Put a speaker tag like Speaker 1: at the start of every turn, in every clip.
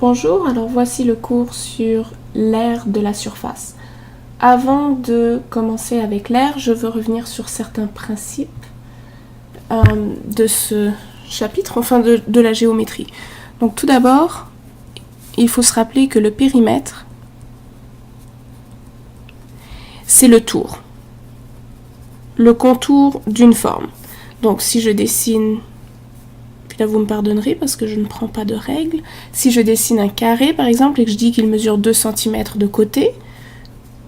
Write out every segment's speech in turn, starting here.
Speaker 1: Bonjour, alors voici le cours sur l'aire de la surface. Avant de commencer avec l'aire, je veux revenir sur certains principes de ce chapitre, enfin de la géométrie. Donc tout d'abord, il faut se rappeler que le périmètre, c'est le tour, le contour d'une forme. Donc si je dessine, puis là vous me pardonnerez parce que je ne prends pas de règles, si je dessine un carré par exemple et que je dis qu'il mesure 2 cm de côté,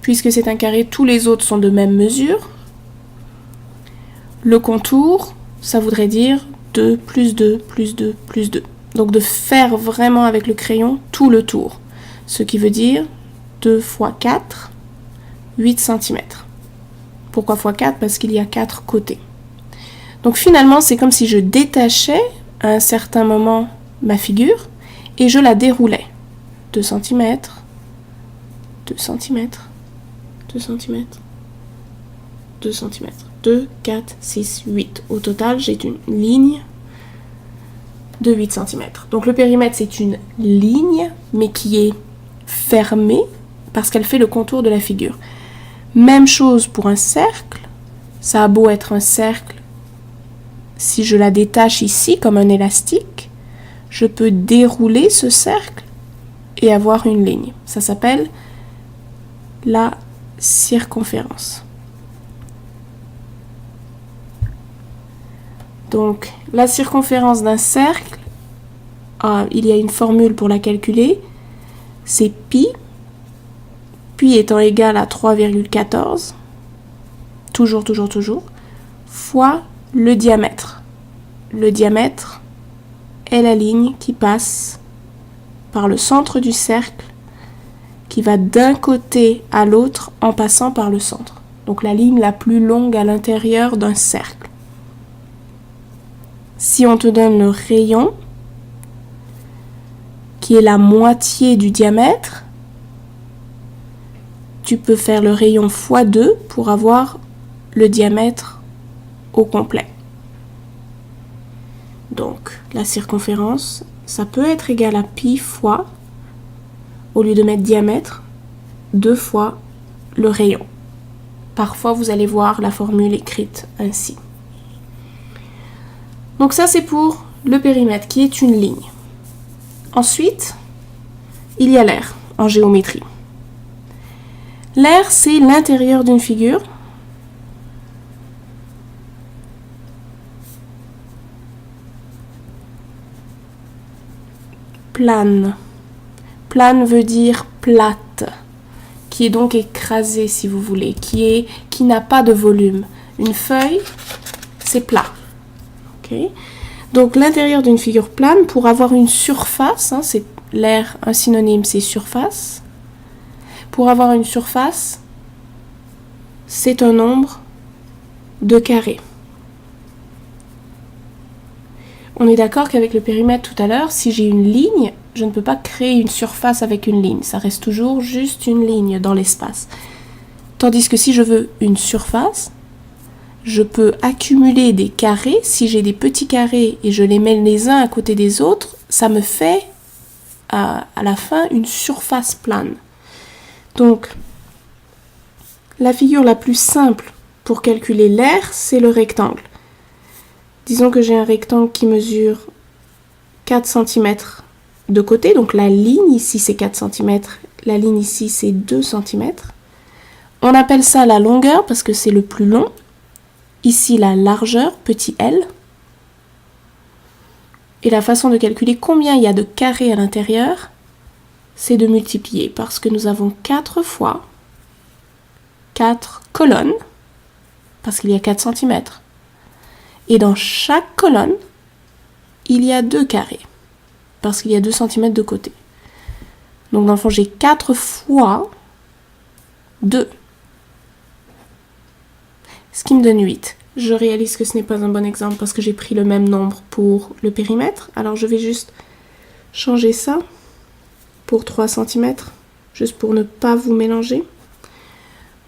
Speaker 1: puisque c'est un carré, tous les autres sont de même mesure, le contour, ça voudrait dire 2 plus 2 plus 2 plus 2. Donc de faire vraiment avec le crayon tout le tour. Ce qui veut dire 2 fois 4, 8 cm. Pourquoi fois 4 ? Parce qu'il y a 4 côtés. Donc finalement, c'est comme si je détachais à un certain moment ma figure et je la déroulais. 2 cm, 2 cm, 2 cm, 2 cm, 2, 4, 6, 8. Au total, j'ai une ligne de 8 cm. Donc le périmètre, c'est une ligne, mais qui est fermée parce qu'elle fait le contour de la figure. Même chose pour un cercle. Ça a beau être un cercle, si je la détache ici comme un élastique, je peux dérouler ce cercle et avoir une ligne. Ça s'appelle la circonférence. Donc, la circonférence d'un cercle, il y a une formule pour la calculer, c'est pi étant égal à 3,14, toujours, fois le diamètre. Le diamètre est la ligne qui passe par le centre du cercle, qui va d'un côté à l'autre en passant par le centre. Donc la ligne la plus longue à l'intérieur d'un cercle. Si on te donne le rayon, qui est la moitié du diamètre, tu peux faire le rayon fois 2 pour avoir le diamètre au complet. Donc, la circonférence, ça peut être égal à pi fois, au lieu de mettre diamètre, 2 fois le rayon. Parfois, vous allez voir la formule écrite ainsi. Donc ça, c'est pour le périmètre, qui est une ligne. Ensuite, il y a l'aire, en géométrie. L'aire, c'est l'intérieur d'une figure. Plane. Plane veut dire plate, qui est donc écrasée si vous voulez, qui n'a pas de volume. Une feuille, c'est plat. Okay. Donc l'intérieur d'une figure plane, pour avoir une surface, c'est l'aire, un synonyme c'est surface. Pour avoir une surface, c'est un nombre de carrés. On est d'accord qu'avec le périmètre tout à l'heure, si j'ai une ligne, je ne peux pas créer une surface avec une ligne. Ça reste toujours juste une ligne dans l'espace. Tandis que si je veux une surface, je peux accumuler des carrés. Si j'ai des petits carrés et je les mets les uns à côté des autres, ça me fait à la fin une surface plane. Donc, la figure la plus simple pour calculer l'aire, c'est le rectangle. Disons que j'ai un rectangle qui mesure 4 cm de côté, donc la ligne ici c'est 4 cm, la ligne ici c'est 2 cm. On appelle ça la longueur parce que c'est le plus long. Ici la largeur, petit l. Et la façon de calculer combien il y a de carrés à l'intérieur, c'est de multiplier parce que nous avons 4 fois 4 colonnes, parce qu'il y a 4 cm. Et dans chaque colonne, il y a 2 carrés, parce qu'il y a 2 cm de côté. Donc dans le fond, j'ai 4 fois 2. Ce qui me donne 8. Je réalise que ce n'est pas un bon exemple parce que j'ai pris le même nombre pour le périmètre. Alors je vais juste changer ça pour 3 cm, juste pour ne pas vous mélanger.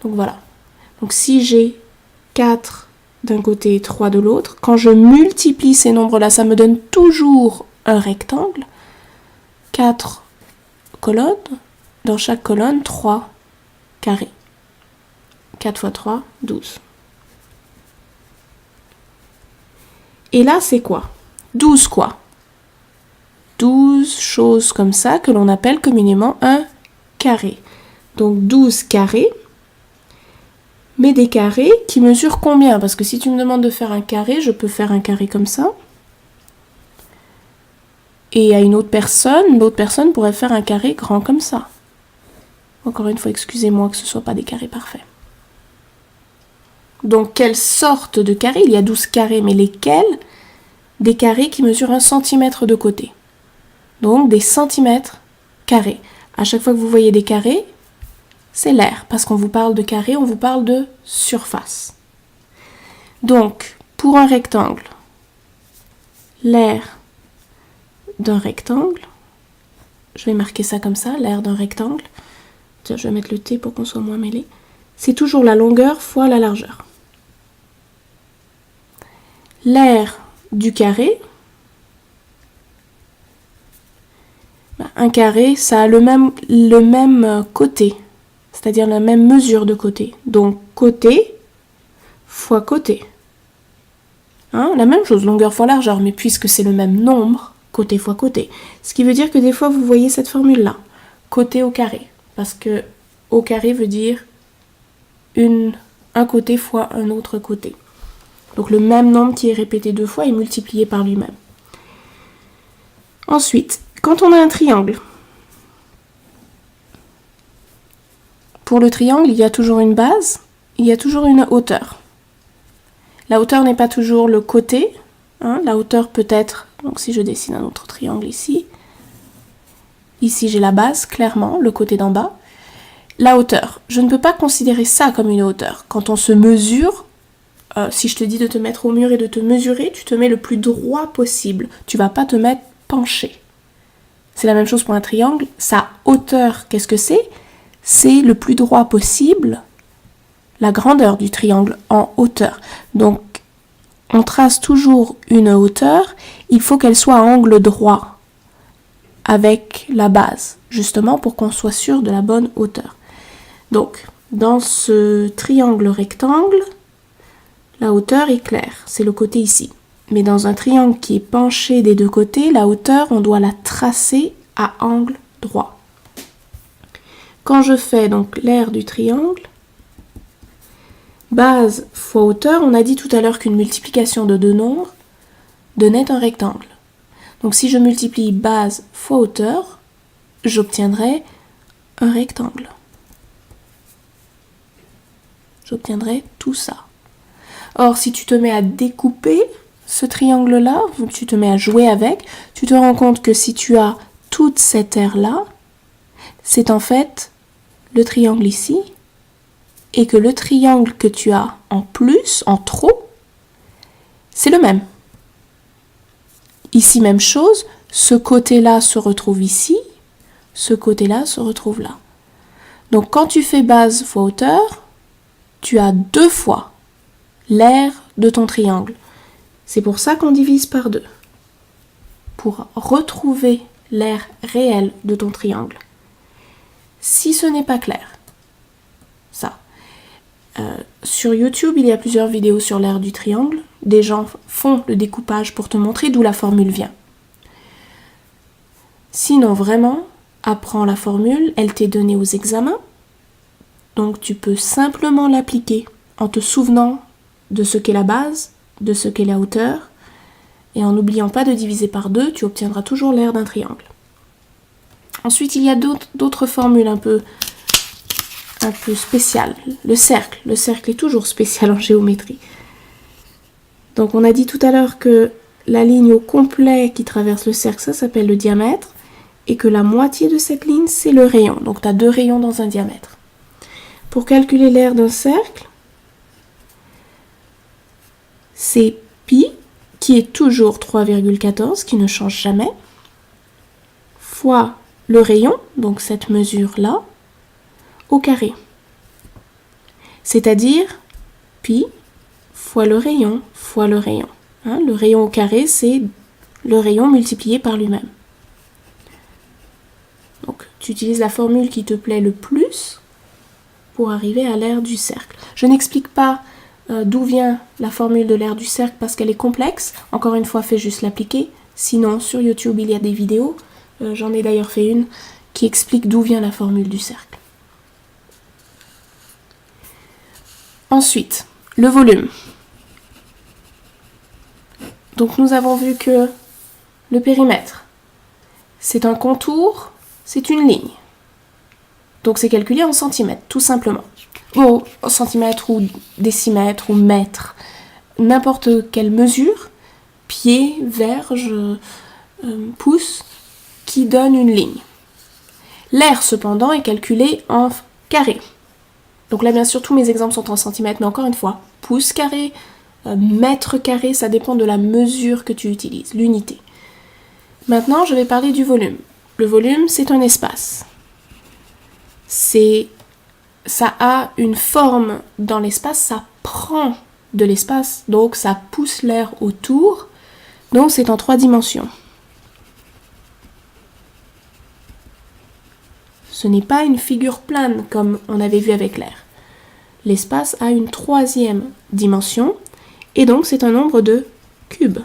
Speaker 1: Donc voilà. Donc si j'ai 4 d'un côté et 3 de l'autre, quand je multiplie ces nombres-là, ça me donne toujours un rectangle. 4 colonne, dans chaque colonne, 3 carrés. 4 fois 3, 12. Et là, c'est quoi? 12 quoi? 12 choses comme ça que l'on appelle communément un carré. Donc 12 carrés, mais des carrés qui mesurent combien? Parce que si tu me demandes de faire un carré, je peux faire un carré comme ça. Et à l'autre personne pourrait faire un carré grand comme ça. Encore une fois, excusez-moi que ce ne soit pas des carrés parfaits. Donc, quelle sorte de carré? Il y a 12 carrés, mais lesquels? Des carrés qui mesurent 1 centimètre de côté. Donc, des centimètres carrés. À chaque fois que vous voyez des carrés, c'est l'air. Parce qu'on vous parle de carré, on vous parle de surface. Donc, pour un rectangle, l'air d'un rectangle, je vais marquer ça comme ça, l'air d'un rectangle. Tiens, je vais mettre le T pour qu'on soit moins mêlé. C'est toujours la longueur fois la largeur. L'air du carré, un carré, ça a le même côté, c'est-à-dire la même mesure de côté. Donc côté fois côté. Hein, la même chose, longueur fois largeur, mais puisque c'est le même nombre, côté fois côté. Ce qui veut dire que des fois, vous voyez cette formule-là, côté au carré. Parce que au carré veut dire un côté fois un autre côté. Donc le même nombre qui est répété 2 fois est multiplié par lui-même. Ensuite, quand on a un triangle, pour le triangle, il y a toujours une base, il y a toujours une hauteur. La hauteur n'est pas toujours le côté, hein, la hauteur peut être, donc si je dessine un autre triangle ici j'ai la base, clairement, le côté d'en bas. La hauteur, je ne peux pas considérer ça comme une hauteur. Quand on se mesure, si je te dis de te mettre au mur et de te mesurer, tu te mets le plus droit possible. Tu vas pas te mettre penché. C'est la même chose pour un triangle. Sa hauteur, qu'est-ce que c'est? C'est le plus droit possible, la grandeur du triangle en hauteur. Donc, on trace toujours une hauteur, il faut qu'elle soit à angle droit avec la base, justement pour qu'on soit sûr de la bonne hauteur. Donc, dans ce triangle rectangle, la hauteur est claire, c'est le côté ici. Mais dans un triangle qui est penché des deux côtés, la hauteur, on doit la tracer à angle droit. Quand je fais donc l'aire du triangle, base fois hauteur, on a dit tout à l'heure qu'une multiplication de deux nombres donnait un rectangle. Donc si je multiplie base fois hauteur, j'obtiendrai un rectangle. J'obtiendrai tout ça. Or, si tu te mets à découper ce triangle-là, tu te mets à jouer avec, tu te rends compte que si tu as toute cette aire-là, c'est en fait le triangle ici, et que le triangle que tu as en plus, en trop, c'est le même. Ici, même chose, ce côté-là se retrouve ici, ce côté-là se retrouve là. Donc, quand tu fais base fois hauteur, tu as 2 fois l'aire de ton triangle. C'est pour ça qu'on divise par 2. Pour retrouver l'aire réelle de ton triangle. Si ce n'est pas clair, ça. Sur YouTube, il y a plusieurs vidéos sur l'aire du triangle. Des gens font le découpage pour te montrer d'où la formule vient. Sinon, vraiment, apprends la formule, elle t'est donnée aux examens. Donc, tu peux simplement l'appliquer en te souvenant de ce qu'est la base, de ce qu'est la hauteur, et en n'oubliant pas de diviser par 2, tu obtiendras toujours l'aire d'un triangle. Ensuite, il y a d'autres formules un peu spéciales. Le cercle est toujours spécial en géométrie. Donc, on a dit tout à l'heure que la ligne au complet qui traverse le cercle, ça s'appelle le diamètre, et que la moitié de cette ligne, c'est le rayon. Donc, tu as 2 rayons dans un diamètre. Pour calculer l'aire d'un cercle, c'est pi, qui est toujours 3,14, qui ne change jamais, fois le rayon, donc cette mesure-là, au carré. C'est-à-dire pi fois le rayon fois le rayon. Hein, le rayon au carré, c'est le rayon multiplié par lui-même. Donc tu utilises la formule qui te plaît le plus pour arriver à l'aire du cercle. Je n'explique pas d'où vient la formule de l'aire du cercle parce qu'elle est complexe. Encore une fois, fais juste l'appliquer. Sinon, sur YouTube, il y a des vidéos. J'en ai d'ailleurs fait une qui explique d'où vient la formule du cercle. Ensuite, le volume. Donc nous avons vu que le périmètre, c'est un contour, c'est une ligne. Donc c'est calculé en centimètres, tout simplement. Ou en centimètres, ou décimètres, ou mètres. N'importe quelle mesure, pied, verge, pouce, qui donne une ligne. L'aire, cependant, est calculé en carré. Donc là, bien sûr, tous mes exemples sont en centimètres, mais encore une fois, pouce carré, mètre carré, ça dépend de la mesure que tu utilises, l'unité. Maintenant, je vais parler du volume. Le volume, c'est un espace. Ça a une forme dans l'espace, ça prend de l'espace, donc ça pousse l'air autour. Donc c'est en 3 dimensions. Ce n'est pas une figure plane comme on avait vu avec l'air. L'espace a une 3e dimension et donc c'est un nombre de cubes.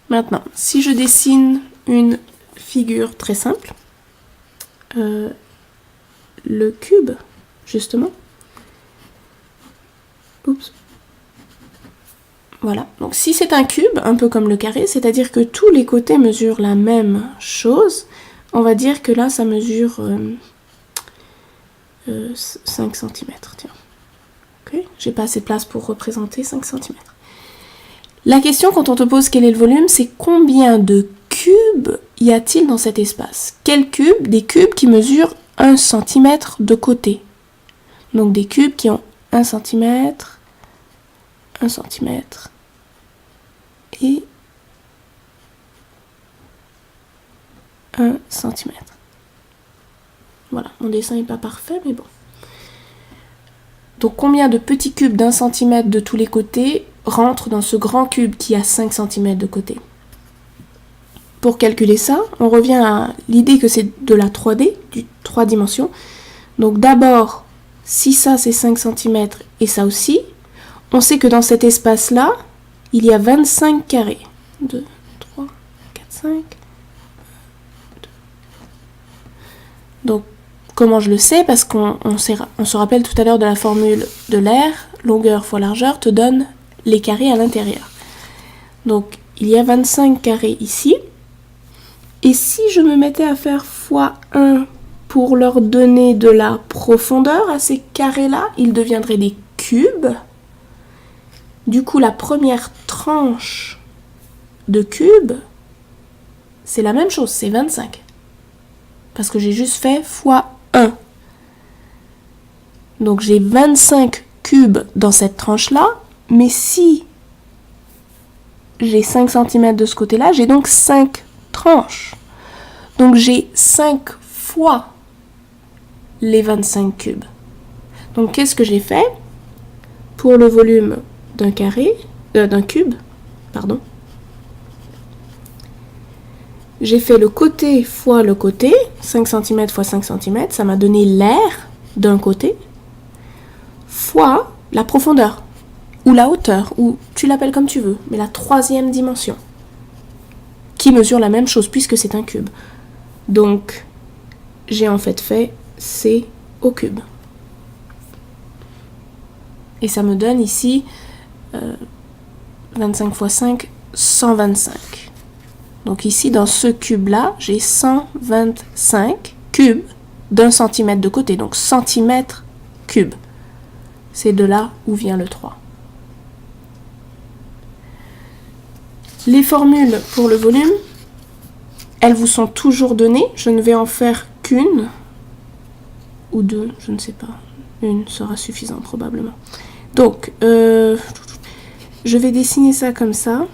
Speaker 1: Maintenant, si je dessine une figure très simple, le cube, justement. Oups. Voilà, donc si c'est un cube, un peu comme le carré, c'est-à-dire que tous les côtés mesurent la même chose, on va dire que là, ça mesure 5 cm. Tiens. Okay. J'ai pas assez de place pour représenter 5 cm. La question quand on te pose quel est le volume, c'est combien de cubes y a-t-il dans cet espace? Quels cubes? Des cubes qui mesurent 1 cm de côté. Donc des cubes qui ont 1 cm, 1 cm et 1 cm. Voilà, mon dessin n'est pas parfait, mais bon. Donc combien de petits cubes d'1 cm de tous les côtés rentrent dans ce grand cube qui a 5 cm de côté? Pour calculer ça, on revient à l'idée que c'est de la 3D, du 3 dimensions. Donc d'abord, si ça c'est 5 cm et ça aussi, on sait que dans cet espace-là, il y a 25 carrés. 2, 3, 4, 5. 2. Donc, comment je le sais? Parce qu'on se rappelle tout à l'heure de la formule de l'air, longueur fois largeur te donne les carrés à l'intérieur. Donc, il y a 25 carrés ici. Et si je me mettais à faire fois 1 pour leur donner de la profondeur à ces carrés-là, ils deviendraient des cubes. Du coup, la première tranche de cube, c'est la même chose, c'est 25. Parce que j'ai juste fait fois 1. Donc j'ai 25 cubes dans cette tranche-là, mais si j'ai 5 cm de ce côté-là, j'ai donc 5 tranches. Donc j'ai 5 fois les 25 cubes. Donc qu'est-ce que j'ai fait pour le volume d'un cube, pardon. J'ai fait le côté fois le côté, 5 cm fois 5 cm, ça m'a donné l'air d'un côté, fois la profondeur, ou la hauteur, ou tu l'appelles comme tu veux, mais la 3e dimension, qui mesure la même chose puisque c'est un cube. Donc, j'ai en fait C au cube. Et ça me donne ici 25 fois 5, 125. Donc ici, dans ce cube-là, j'ai 125 cubes d'1 cm de côté, donc centimètres cubes. C'est de là où vient le 3. Les formules pour le volume, elles vous sont toujours données. Je ne vais en faire qu'une ou deux, je ne sais pas. Une sera suffisante probablement. Donc, je vais dessiner ça comme ça.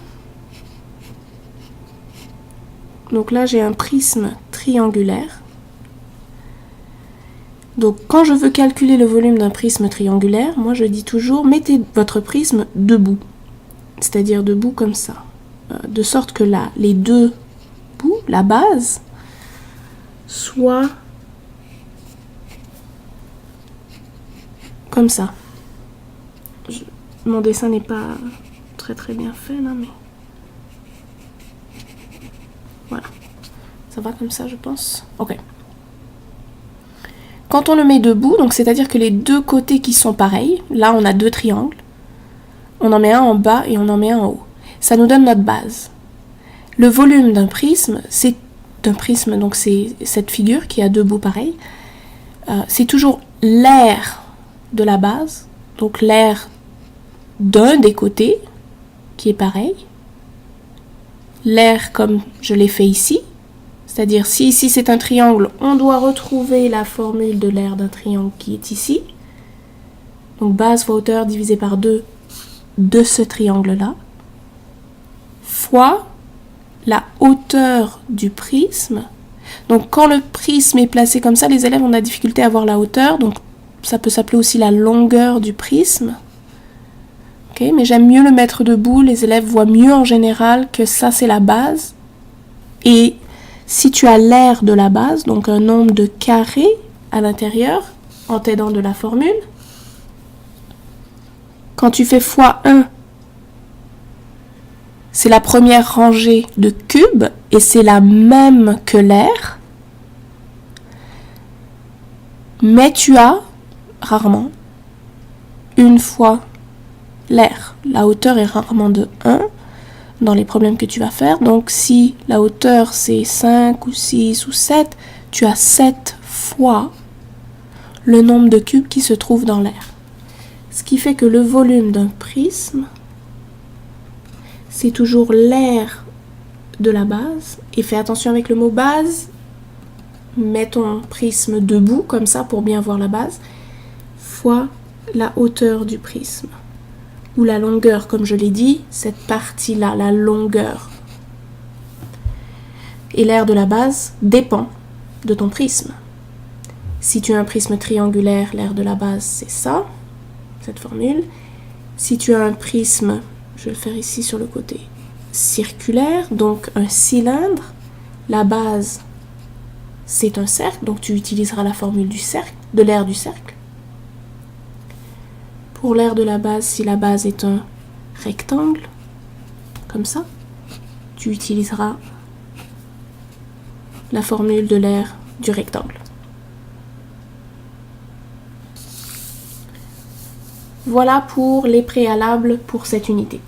Speaker 1: Donc là, j'ai un prisme triangulaire. Donc, quand je veux calculer le volume d'un prisme triangulaire, moi je dis toujours, mettez votre prisme debout. C'est-à-dire debout comme ça. de sorte que les deux bouts, la base, soient comme ça. Mon dessin n'est pas très très bien fait là, mais voilà. Ça va comme ça, je pense. Ok. Quand on le met debout, donc c'est-à-dire que les deux côtés qui sont pareils, là on a deux triangles, on en met un en bas et on en met un en haut. Ça nous donne notre base. Le volume d'un prisme, donc c'est cette figure qui a deux bouts pareils, c'est toujours l'aire de la base, donc l'aire d'un des côtés qui est pareil, l'aire comme je l'ai fait ici, c'est-à-dire si ici c'est un triangle, on doit retrouver la formule de l'aire d'un triangle qui est ici, donc base fois hauteur divisé par 2 de ce triangle-là, fois la hauteur du prisme. Donc quand le prisme est placé comme ça, les élèves ont de la difficulté à voir la hauteur, donc ça peut s'appeler aussi la longueur du prisme. Okay, mais j'aime mieux le mettre debout, les élèves voient mieux en général que ça c'est la base. Et si tu as l'aire de la base, donc un nombre de carrés à l'intérieur, en t'aidant de la formule, quand tu fais fois 1, c'est la première rangée de cubes et c'est la même que l'aire. Mais tu as, rarement, une fois l'aire. La hauteur est rarement de 1 dans les problèmes que tu vas faire. Donc si la hauteur c'est 5 ou 6 ou 7, tu as 7 fois le nombre de cubes qui se trouvent dans l'aire. Ce qui fait que le volume d'un prisme, c'est toujours l'aire de la base. Et fais attention avec le mot base. Mets ton prisme debout, comme ça, pour bien voir la base, fois la hauteur du prisme. Ou la longueur, comme je l'ai dit, cette partie-là, la longueur. Et l'aire de la base dépend de ton prisme. Si tu as un prisme triangulaire, l'aire de la base, c'est ça, cette formule. Si tu as un prisme, je vais le faire ici sur le côté, circulaire, donc un cylindre, la base, c'est un cercle, donc tu utiliseras la formule du cercle, de l'aire du cercle. Pour l'aire de la base, si la base est un rectangle, comme ça, tu utiliseras la formule de l'aire du rectangle. Voilà pour les préalables pour cette unité.